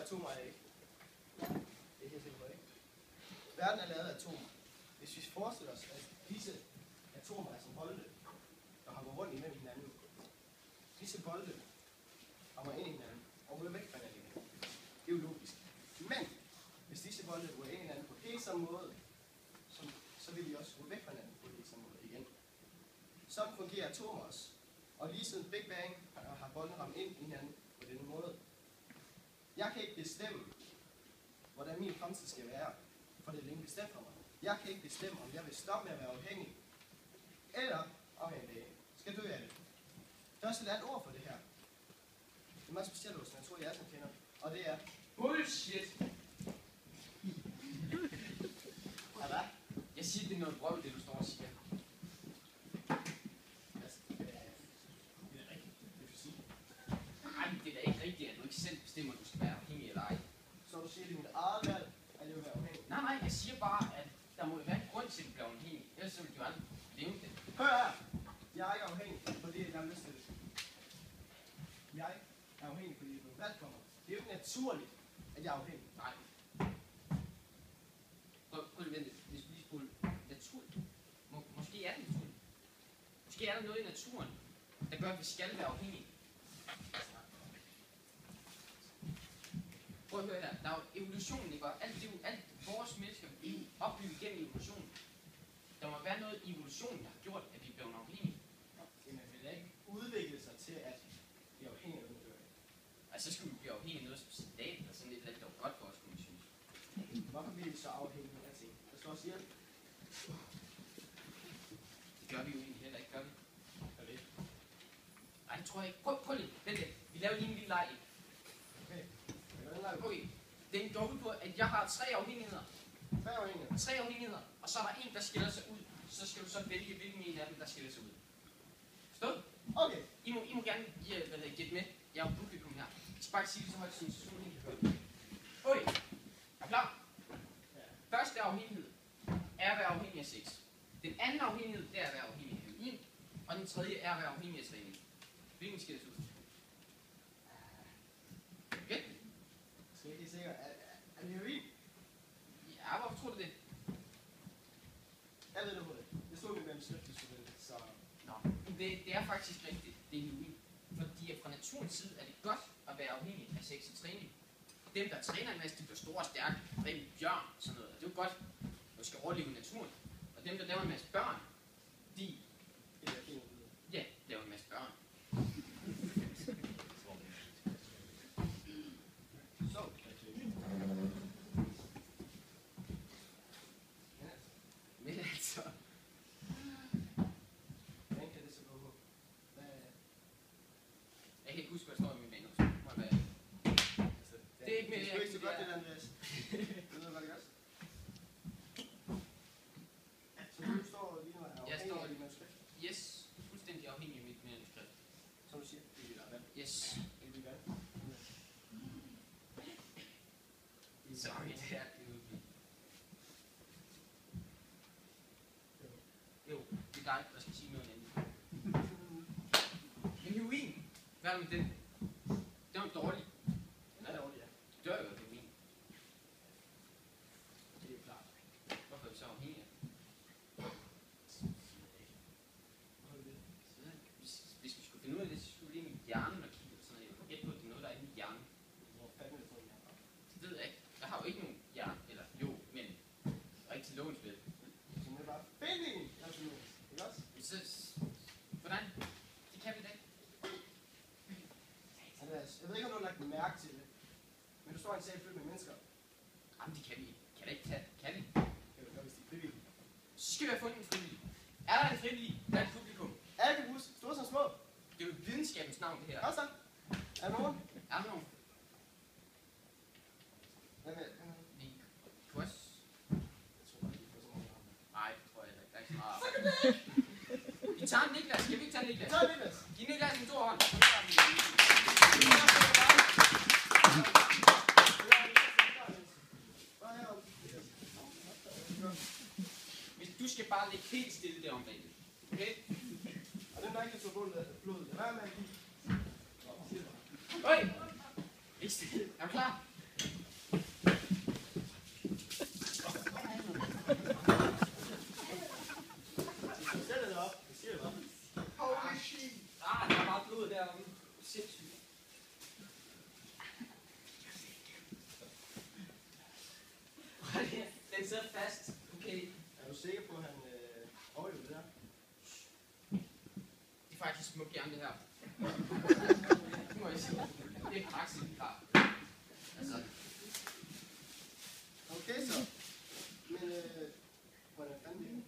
atomer er det ikke. Det er helt sikkert ikke. Verden er lavet af atomer. Hvis vi forestiller os, at disse atomer er som bolde, der har gået rundt imellem hinanden. Disse bolde rammer ind i hinanden og ruller væk fra hinanden igen. Det er jo logisk. Men hvis disse bolde ruller ind i hinanden på helt samme måde, så vil de også rulle væk fra hinanden på helt samme måde igen. Sådan fungerer atomer også. Og lige siden Big Bang har boldene ramt ind i hinanden på denne måde. Jeg kan ikke bestemme, hvordan min fremtid skal være, for det er længe bestemt for mig. Jeg kan ikke bestemme, om jeg vil stoppe med at være afhængig, eller om jeg skal dø af det. Der er også et andet ord for det her. Det er meget specielt hos natur, jeg som kender, og det er bullshit. Hvad? Jeg siger, det er noget vrøvl, det du står og siger. Det er da ikke rigtigt, at du ikke selv bestemmer, at du skal være afhængig eller ej. Så du siger, at det er mit eget valg, at jeg vil være afhængig? Nej, jeg siger bare, at der må være en grund til, at du bliver afhængig. Ellers så vil du aldrig leve det. Hør her! Jeg er ikke afhængig, fordi jeg har lyst til det. Jeg er afhængig, fordi det er blevet valgt for mig. Det er jo ikke naturligt, at jeg er afhængig. Nej. Prøv lige vente. Hvis vi lige spurgte naturligt. Måske er det naturligt. Måske er der noget i naturen, der gør, at vi skal være afhængige. Prøv at høre her. Der er jo evolutionen, ikke? Alt vores mennesker er opbygget gennem evolutionen. Der må være noget i evolutionen, der har gjort, at vi bliver afhængige. Jamen, vil det ikke udvikle sig til, at vi er afhængige af noget, der gør det? Altså, så skal vi blive afhængige af noget som sedat, eller sådan lidt, der var godt for os, kunne man synes. Hvorfor bliver vi så afhængige af ting? Der står også hjælp. Det gør vi jo egentlig heller ikke, gør vi? Gør det? Nej, det tror jeg ikke. Prøv lige. Vent lidt. Vi laver lige en lille leg. Okay. Den går ud på, at jeg har 3 afhængigheder. 3 afhængigheder? 3 afhængigheder. Og så er der en, der skiller sig ud. Så skal du så vælge, hvilken en af dem, der skiller sig ud. Forstået? Okay. I må gerne gætte med. Jeg er jo publikum her. Jeg skal bare sige det så højt, så solen ikke kan høre. Okay. Er I klar? Ja. Første afhængighed er at være afhængig af sex. Den anden afhængighed, det er at være afhængig af heroin. Og den tredje er at være afhængig af træning. Hvilken skiller sig ud? Okay? Skal jeg ikke sikker? Er det heroin? Ja, hvorfor tror du det? Jeg ved det på det. Det stod med en skriftestudent, så... Nå, det er faktisk rigtigt. Det er heroin. Fordi fra naturens side er det godt at være afhængig af sex og træning. Dem, der træner en masse, de bliver store og stærke. Dræber bjørn og sådan noget. Det er jo godt, at du skal overleve i naturen. Og dem, der laver en masse børn, de... Ja, laver en masse børn. Så. Men altså... Hvordan kan det så gå på? Jeg kan ikke huske, hvad der står i min manus. Det er ikke mere... Det er ikke så godt, det der, Andreas. Ved du, hvad det gør? Så du står lige nu og er afhængig af dit manuskript? Yes, fuldstændig afhængig af mit manuskript. Som du siger, det er dit eget valg. Yes. Det er dit valg. Sorry, det er det. Jo, det er dig, der skal sige noget andet. Men heroin, hvad er det med den? Den var dårlig. Den er dårlig, ja. Du dør jo af heroin. Det er jo klart. Hvorfor er vi så afhængige? Hvis vi skulle finde ud af det, så skulle vi lige ind i hjernen og kigge på sådan noget. Jeg kan gætte på, at det er noget, der er inde i hjernen. Hvor fanden er det for en hjerne? Det ved jeg ikke. Jeg har jo ikke nogen hjerne, eller jo, men rigtig låns vel. Så må jeg bare finde en, ikke også? Så, hvordan? Det kan vi da ikke. Andreas, jeg ved ikke, om du har lagt mærke til det, men du står i en sal fyldt med mennesker. Jamen, det kan vi ikke. Kan det ikke tage? Kan vi? Det er jo hvis de er frivillige. Så skal vi have fundet en frivillig. Er der en frivillig? Der er et publikum. Alle kan huske, store som små. Det er jo videnskabens navn, det her. Kom så. Er der nogen? Er der nogen? Hvem er det? Nikos? Jeg tror bare, de får så mange navne. Nej, det tror jeg heller ikke. Der er ikke så meget. Så kan det ikke! Vi tager en Niklas. Skal vi ikke tage en Niklas? Så er Niklas. Giv Niklas en stor hånd. Du skal bare ligge helt stille derom bagved. Okay? Og den der ikke kan få blod, lad være med at give. Øj! Ikke stille. Er du klar? faktisk smukt gerne det her. Det må jeg sige. Det er praksis, vi har. Altså, Okay så. Men hvordan fanden det?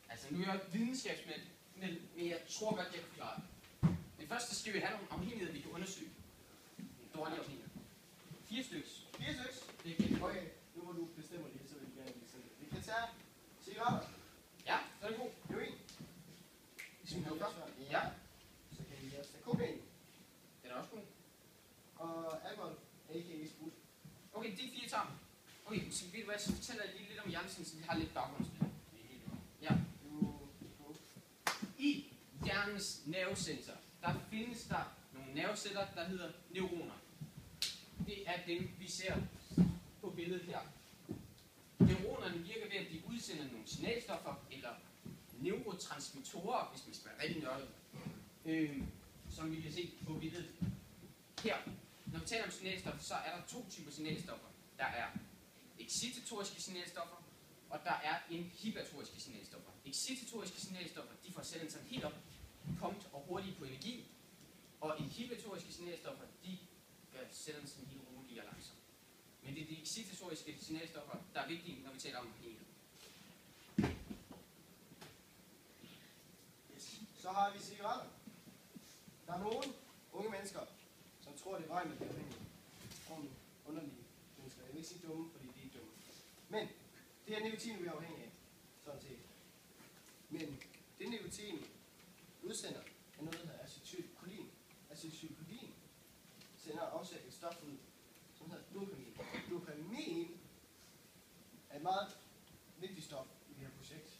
altså nu er jeg videnskabsmand, men jeg tror godt, jeg kan klare det. Men først så skal vi have nogle afhængigheder, vi kan undersøge. Dårlige afhængigheder. 4 stykker. 4 stykker? Det er kendt. Okay, nu må du bestemme det, så vil vi gerne blive sådan. Vi kan tage cigaretter. Ja, så er det god. Heroin. Ligesom du gør. Ja. Så kan vi også tage kokain. Den er også god. Og alkohol, a.k.a. sprut. Okay, de 4 tager. Okay, så ved du hvad, så fortæller jeg lige lidt om hjernen, så vi har lidt baggrundsviden. Ja. I hjernens nervecenter, der findes der nogle nerveceller, der hedder neuroner. Det er dem, vi ser på billedet her. Neuronerne virker ved, at de udsender nogle signalstoffer, eller neurotransmittorer, hvis man skal være rigtig nørdet, som vi kan se på billedet her. Når vi taler om signalstoffer, så er der 2 typer signalstoffer. Der er excitatoriske signalstoffer, og der er inhibitoriske signalstoffer. Excitatoriske signalstoffer, de får cellen sådan helt op, pumped og hurtigt på energi, og inhibitoriske signalstoffer, de gør cellen sådan helt rolig og langsom. Men det er de excitatoriske signalstoffer, der er vigtige, når vi taler om afhængighed. Yes. Så har vi cigaretter. Der er nogle unge mennesker, som tror, det er vejen med at blive afhængige. Nogle underlige mennesker. Jeg vil ikke sige dumme, fordi de er ikke dumme. Men det er nikotin, vi er afhængige af. Sådan set. Men det nikotin udsender er noget, der hedder acetylkolin. Acetylkolin sender også et stof ud, som hedder dopamin. Dopamin er et meget vigtigt stof i det her projekt.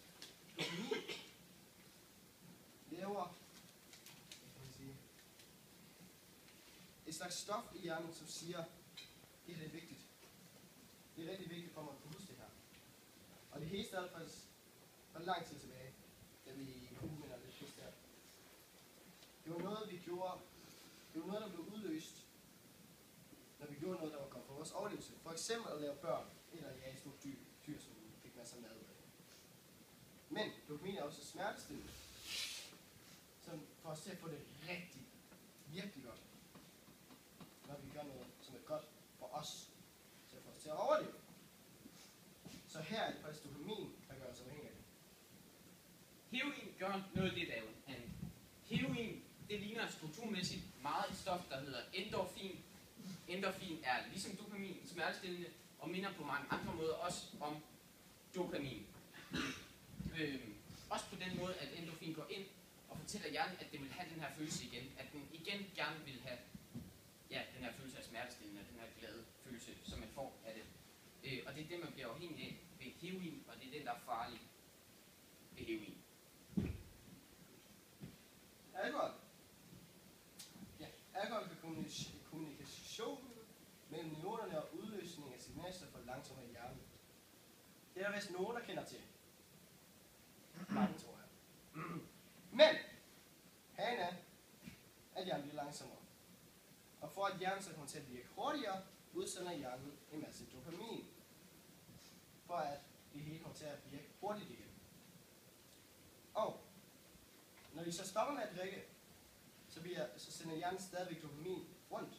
Dopamin laver et slags stof i hjernen, som siger, det her er vigtigt. Det er rigtig vigtigt for mig at kunne huske det her. Og det hele startede faktisk for lang tid tilbage, da vi kunne med lidt fisk der. Det var noget, vi gjorde, det var noget, der blev udløst, når vi gjorde noget, der var godt for vores overlevelse. For eksempel at lave børn, eller jage store dyr, som fik masser af mad ud af. Men dopamin er også smertestillende, som får os til at få det rigtig, virkelig godt. Når vi gør noget, som er godt for os, til at få os til at overleve. Så her er det faktisk dopamin, der gør os afhængige af det. Heroin gør noget lidt af andet. Heroin, det ligner strukturmæssigt meget et stof, der hedder endorfin. Endorfin er ligesom dopamin smertestillende, og minder på mange andre måder også om dopamin. Også på den måde, at endorfin går ind og fortæller hjernen, at den vil have den her følelse igen. At den igen gerne vil have den her følelse af smertestillende, den her glade følelse, som man får af det. Og det er det, man bliver afhængig af ved heroin, og det er den, der er farlig ved heroin. Alkohol. Ja, alkohol kan kommunikationen mellem neuronerne og udløsning af signalstoffer langsommere i hjernen. Det er der vist nogen, der kender til. Mange, tror jeg. Men, hagen er, at hjernen bliver langsommere. Og for at hjernen så kommer til at virke hurtigere, udsender hjernen en masse dopamin. For at det hele kommer til at virke hurtigt igen. Og når vi så stopper med at drikke, så sender hjernen stadigvæk dopamin rundt.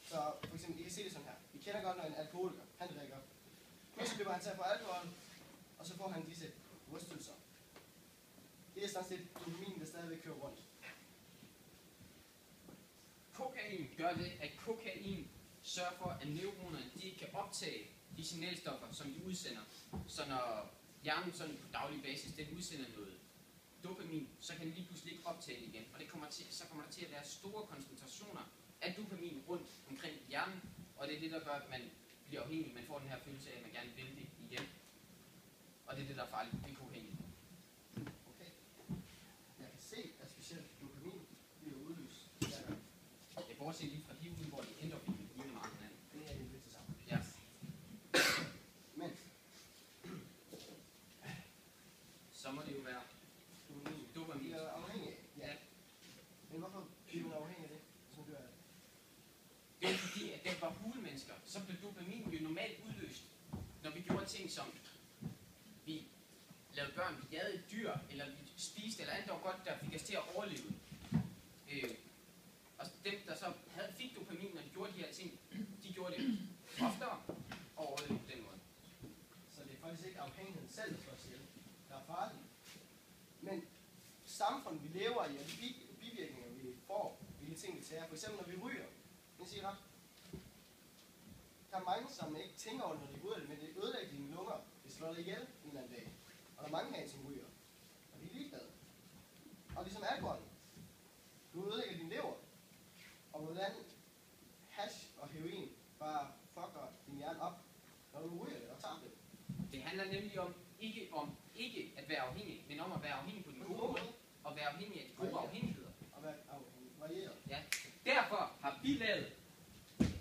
Så for eksempel, I kan se det sådan her. Vi kender godt, når en alkoholiker, han drikker. Pludselig bliver han taget på alkohol, og så får han disse rystelser. Det er sådan set dopamin, der stadigvæk kører rundt. Kokain gør det, at kokain sørger for, at neuronerne de kan optage de signalstoffer, som de udsender. Så når hjernen sådan på daglig basis den udsender noget dopamin, så kan den lige pludselig ikke optage det igen. Og så kommer der til at være store koncentrationer af dopamin rundt omkring hjernen, og det er det, der gør, at man bliver afhængig. Man får den her følelse af, at man gerne vil det igen. Og det er det, der er farligt ved kokain. Okay. Jeg kan se, at specielt dopamin bliver udløst. Jeg bortset lige fra heroin, hvor det er endorfin, uden meget hinanden. Det er jo lidt det samme. Ja. Men Så må det jo være dopamin. Vi er afhængige af. Ja. Men hvorfor bliver man afhængig af det, som du er? Det er fordi, at den var hulmennesker, så blev dopamin jo normalt udløst, når vi gjorde ting som vi lavede børn, vi jagede et dyr, eller vi spiste eller andet, der var godt, der fik os til at overleve. samfund, vi lever i, og de bivirkninger, vi får, hvilke ting vi tager. For eksempel, når vi ryger. Jeg siger ret. Der er mange, som ikke tænker over, når de ryger det, men det ødelægger dine lunger. Det slår dig ihjel en eller anden dag. Og der er mange herinde, som ryger. Og de er ligeglade. Og ligesom alkohol. Du ødelægger din lever. Og hvordan hash og heroin bare fucker din hjerne op, når du ryger det og tager det. Det handler nemlig om ikke at være afhængig, men om at være afhængig på den gode måde, og være afhængig af de gode afhængigheder. Og være afhængig. Varieret. Ja. Derfor har vi lavet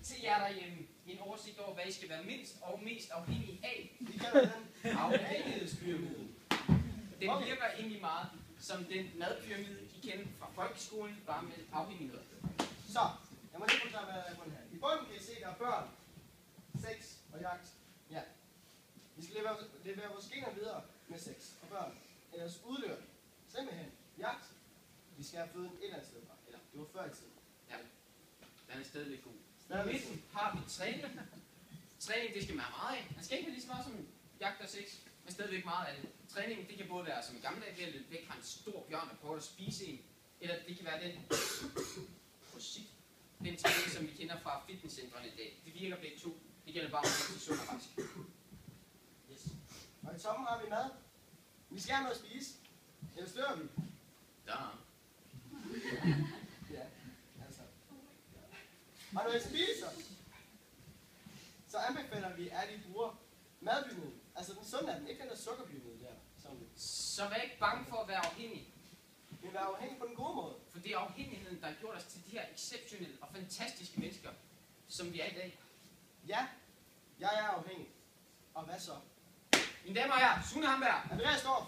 til jer derhjemme en oversigt over, hvad I skal være mindst og mest afhængige af. Vi kalder den Afhængighedspyramiden. Den virker egentlig meget som den madpyramide, I kender fra folkeskolen, bare med afhængighed. Så, jeg må lige forklare, hvad der er på den her. I bunden kan I se, der er børn, sex og jagt. Ja. Vi skal levere vores gener videre med sex og børn. Ellers udløber det. Simpelthen. Jagt. Vi skal have føden et eller andet sted fra. Eller, det var før i tiden. Ja. Den er stadigvæk god. I midten har vi træning. Træning, det skal man have meget af. Man skal ikke have lige så meget som jagt og sex, men stadigvæk meget af det. Træning, det kan både være som i gamle dage, ved at løbe væk har en stor bjørn og prøve at spise en. Eller det kan være den træning, som vi kender fra fitnesscentrene i dag. Det virker begge to. Det gælder bare om at blive sund og rask. Yes. Og i toppen har vi mad. Vi skal have noget at spise. Ellers dør vi. Ja. Ja, altså. Og når I spiser, så anbefaler vi, at I bruger madpyramiden. Altså den sunde af den, ikke den der sukkerpyramide der. Så vær ikke bange for at være afhængig. Vi vil være afhængige på den gode måde. For det er afhængigheden, der har gjort os til de her exceptionelle og fantastiske mennesker, som vi er i dag. Ja, jeg er afhængig. Og hvad så? Mine damer og herrer, Sune Hamberg. Andreas Storff.